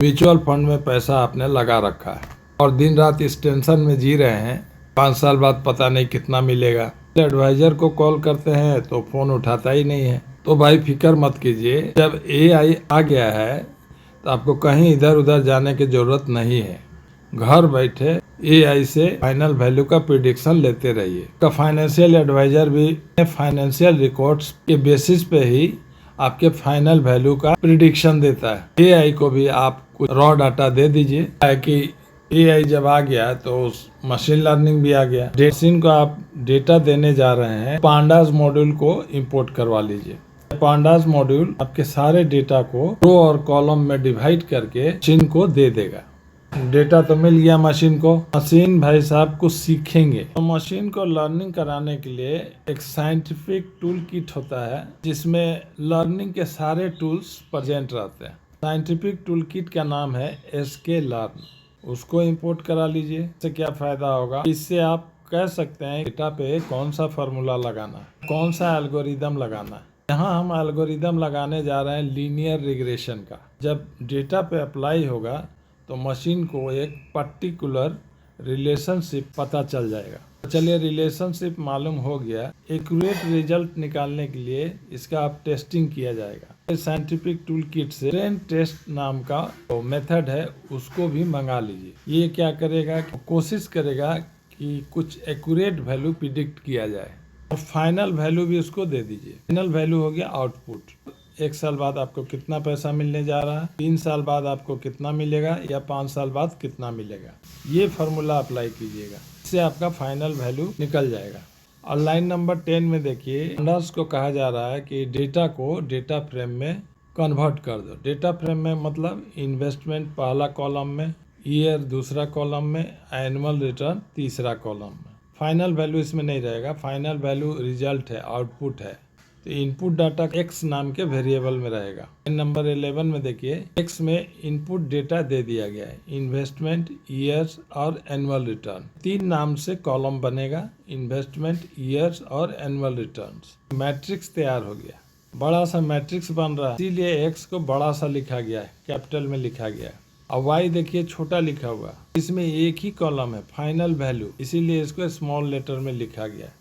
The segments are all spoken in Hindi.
म्यूचुअल फंड में पैसा आपने लगा रखा है और दिन रात इस टेंशन में जी रहे हैं 5 साल बाद पता नहीं कितना मिलेगा। एडवाइजर को कॉल करते हैं तो फोन उठाता ही नहीं है। तो भाई फिक्र मत कीजिए, जब एआई आ गया है तो आपको कहीं इधर उधर जाने की जरूरत नहीं है। घर बैठे एआई से फाइनल वैल्यू का प्रिडिक्शन लेते रहिए। का फाइनेंशियल एडवाइजर भी फाइनेंशियल रिकॉर्ड्स के बेसिस पे ही आपके फाइनल वैल्यू का प्रिडिक्शन देता है। एआई को भी आप कुछ रॉ डाटा दे दीजिए, कि एआई जब आ गया तो मशीन लर्निंग भी आ गया। मशीन को आप डेटा देने जा रहे हैं, पांडास मॉड्यूल को इंपोर्ट करवा लीजिए। पांडास मॉड्यूल आपके सारे डेटा को रो और कॉलम में डिवाइड करके मशीन को दे देगा। डेटा तो मिल गया मशीन को, मशीन भाई साहब कुछ सीखेंगे। तो मशीन को लर्निंग कराने के लिए एक साइंटिफिक टूल किट होता है जिसमें लर्निंग के सारे टूल्स प्रेजेंट रहते हैं। साइंटिफिक टूल किट का नाम है एसके लर्न। उसको इंपोर्ट करा लीजिए। इससे क्या फायदा होगा, इससे आप कह सकते हैं डेटा पे कौन सा फार्मूला लगाना है, कौन सा एल्गोरिदम लगाना है। यहाँ हम एल्गोरिदम लगाने जा रहे हैं लीनियर रिग्रेशन का। जब डेटा पे अप्लाई होगा तो मशीन को एक पर्टिकुलर रिलेशनशिप पता चल जाएगा। चलिए, रिलेशनशिप मालूम हो गया, एक्यूरेट रिजल्ट निकालने के लिए इसका आप टेस्टिंग किया जाएगा। साइंटिफिक टूल किट से ट्रेन टेस्ट नाम का मेथड है, उसको भी मंगा लीजिए। ये क्या करेगा, कोशिश करेगा कि कुछ एक्यूरेट वैल्यू प्रिडिक्ट किया जाए और फाइनल वैल्यू भी उसको दे दीजिए। फाइनल वैल्यू हो गया आउटपुट। 1 साल बाद आपको कितना पैसा मिलने जा रहा है, 3 साल बाद आपको कितना मिलेगा, या 5 साल बाद कितना मिलेगा, ये फार्मूला अप्लाई कीजिएगा। इससे आपका फाइनल वैल्यू निकल जाएगा। और लाइन नंबर 10 में देखिए, पांडास को कहा जा रहा है कि डेटा को डेटा फ्रेम में कन्वर्ट कर दो। डेटा फ्रेम में मतलब इन्वेस्टमेंट पहला कॉलम में, ईयर दूसरा कॉलम में, एनुअल रिटर्न तीसरा कॉलम में। फाइनल वैल्यू इसमें नहीं रहेगा, फाइनल वैल्यू रिजल्ट है, आउटपुट है। तो इनपुट डाटा x नाम के वेरिएबल में रहेगा। नंबर 11 में देखिए, x में इनपुट डेटा दे दिया गया है, इन्वेस्टमेंट, ईयर्स और एनुअल रिटर्न। 3 नाम से कॉलम बनेगा, इन्वेस्टमेंट, ईयर्स और एनुअल रिटर्न्स। मैट्रिक्स तैयार हो गया, बड़ा सा मैट्रिक्स बन रहा है, इसीलिए x को बड़ा सा लिखा गया है, कैपिटल में लिखा गया है। और y देखिए छोटा लिखा हुआ, इसमें एक ही कॉलम है, फाइनल वैल्यू, इसीलिए इसको स्मॉल लेटर में लिखा गया है।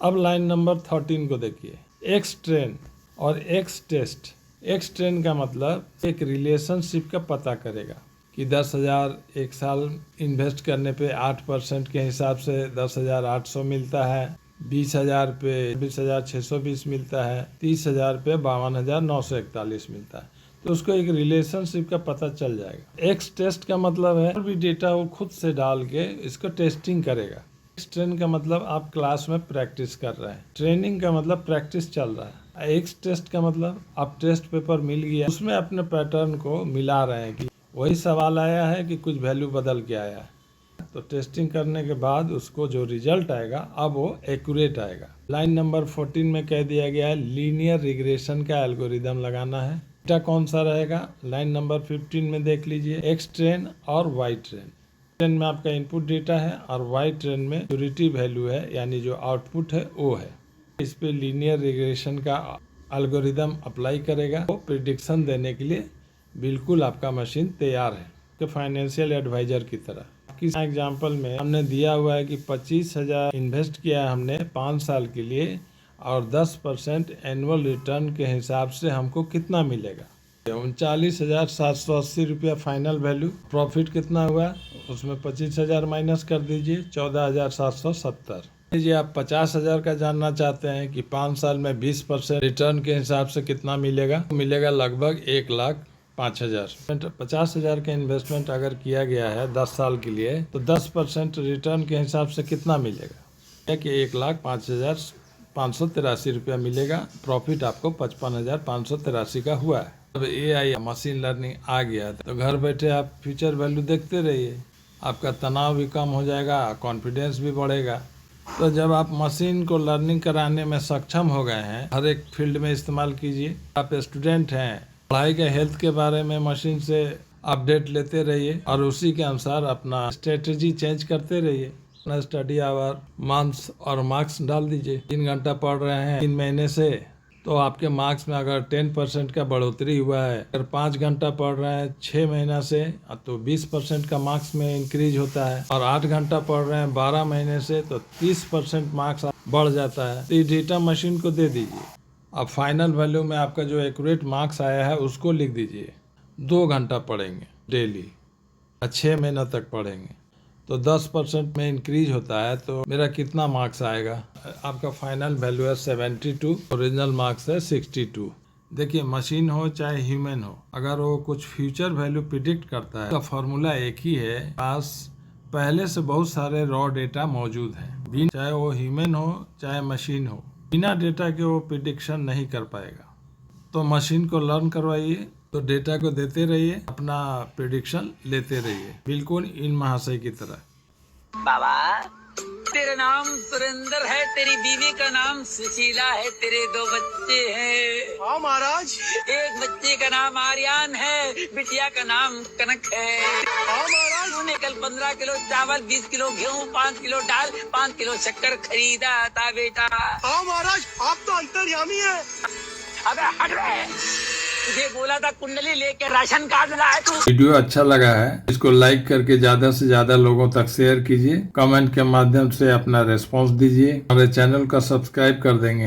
अब लाइन नंबर 13 को देखिए, एक्स ट्रेन और एक्स टेस्ट। एक्स ट्रेन का मतलब एक रिलेशनशिप का पता करेगा कि 10,000 एक साल इन्वेस्ट करने पे 8% के हिसाब से 10,800 मिलता है, 20,000 पे 20,620 मिलता है, 30,000 पे 52,941 मिलता है। तो उसको एक रिलेशनशिप का पता चल जाएगा। एक्स टेस्ट का मतलब है भी डेटा वो खुद से डाल के इसको टेस्टिंग करेगा। ट्रेन का मतलब आप क्लास में प्रैक्टिस कर रहे हैं, ट्रेनिंग का मतलब प्रैक्टिस चल रहा है। एक्स टेस्ट का मतलब आप टेस्ट पेपर मिल गया, उसमें अपने पैटर्न को मिला रहे हैं कि वही सवाल आया है कि कुछ वैल्यू बदल के आया है। तो टेस्टिंग करने के बाद उसको जो रिजल्ट आएगा अब वो एक्यूरेट आएगा। लाइन नंबर 14 में कह दिया गया है लीनियर रिग्रेशन का एल्गोरिदम लगाना है। डेटा कौन सा रहेगा, लाइन नंबर 15 में देख लीजिए, एक्स ट्रेन और वाई ट्रेन। ट्रेन में आपका इनपुट डेटा है और वाई ट्रेन में मैच्योरिटी वैल्यू है, यानी जो आउटपुट है वो है। इस पे लीनियर रिग्रेशन का एल्गोरिदम अप्लाई करेगा, वो प्रिडिक्शन देने के लिए बिल्कुल आपका मशीन तैयार है, कि फाइनेंशियल एडवाइजर की तरह। किस एग्जांपल में हमने दिया हुआ है कि 25,000 इन्वेस्ट किया है हमने 5 साल के लिए, और 10% एनुअल रिटर्न के हिसाब से हमको कितना मिलेगा, 39,780 रुपया फाइनल वैल्यू। प्रॉफिट कितना हुआ, उसमें 25,000 माइनस कर दीजिए, 14,770। लीजिए आप 50,000 का जानना चाहते हैं कि 5 साल में 20% रिटर्न के हिसाब से कितना मिलेगा, मिलेगा लगभग 1,05,000। 50,000 का इन्वेस्टमेंट अगर किया गया है 10 साल के लिए, तो 10% रिटर्न के हिसाब से कितना मिलेगा, कि 1,05,583 रुपया मिलेगा। प्रॉफिट आपको 55,583 का हुआ है। जब एआई मशीन लर्निंग आ गया तो घर बैठे आप फ्यूचर वैल्यू देखते रहिए, आपका तनाव भी कम हो जाएगा, कॉन्फिडेंस भी बढ़ेगा। तो जब आप मशीन को लर्निंग कराने में सक्षम हो गए हैं, हर एक फील्ड में इस्तेमाल कीजिए। आप स्टूडेंट हैं, पढ़ाई के हेल्थ के बारे में मशीन से अपडेट लेते रहिए और उसी के अनुसार अपना स्ट्रेटजी चेंज करते रहिए। अपना स्टडी आवर, मंथ्स और मार्क्स डाल दीजिए। 3 घंटा पढ़ रहे हैं 3 महीने से, तो आपके मार्क्स में अगर 10% का बढ़ोतरी हुआ है, अगर 5 घंटा पढ़ रहे हैं 6 महीना से, तो 20% का मार्क्स में इंक्रीज होता है। और 8 घंटा पढ़ रहे हैं 12 महीने से, तो 30% मार्क्स बढ़ जाता है। तो ये डेटा मशीन को दे दीजिए। अब फाइनल वैल्यू में आपका जो एक्यूरेट मार्क्स आया है उसको लिख दीजिए। 2 घंटा पढ़ेंगे डेली, 6 महीना तक पढ़ेंगे, तो 10% में इंक्रीज होता है, तो मेरा कितना मार्क्स आएगा? आपका फाइनल वैल्यू है 72, ओरिजिनल मार्क्स है 62। देखिए, मशीन हो चाहे ह्यूमन हो, अगर वो कुछ फ्यूचर वैल्यू प्रिडिक्ट करता है, तो फॉर्मूला एक ही है, पास पहले से बहुत सारे रॉ डेटा मौजूद हैं। चाहे वो ह्यूमन हो चाहे मशीन हो, बिना डेटा के वो प्रिडिक्शन नहीं कर पाएगा। तो मशीन को लर्न करवाइए, तो डेटा को देते रहिए, अपना प्रिडिक्शन लेते रहिए, बिल्कुल इन महाशय की तरह। बाबा, तेरा नाम सुरेंद्र है, तेरी बीवी का नाम सुशीला है, तेरे 2 बच्चे हैं। हाँ महाराज। एक बच्चे का नाम आर्यन है, बिटिया का नाम कनक है। हाँ महाराज। तूने कल 15 किलो चावल, 20 किलो गेहूँ, 5 किलो दाल, 5 किलो शक्कर खरीदा था बेटा। हाँ महाराज, आप तो अंतर्यामी है। अबे हट रहे, तुझे बोला था कुंडली लेके राशन कार्ड लाए तू। वीडियो अच्छा लगा है, इसको लाइक करके ज्यादा से ज्यादा लोगों तक शेयर कीजिए, कमेंट के माध्यम से अपना रेस्पॉन्स दीजिए, हमारे चैनल का सब्सक्राइब कर देंगे।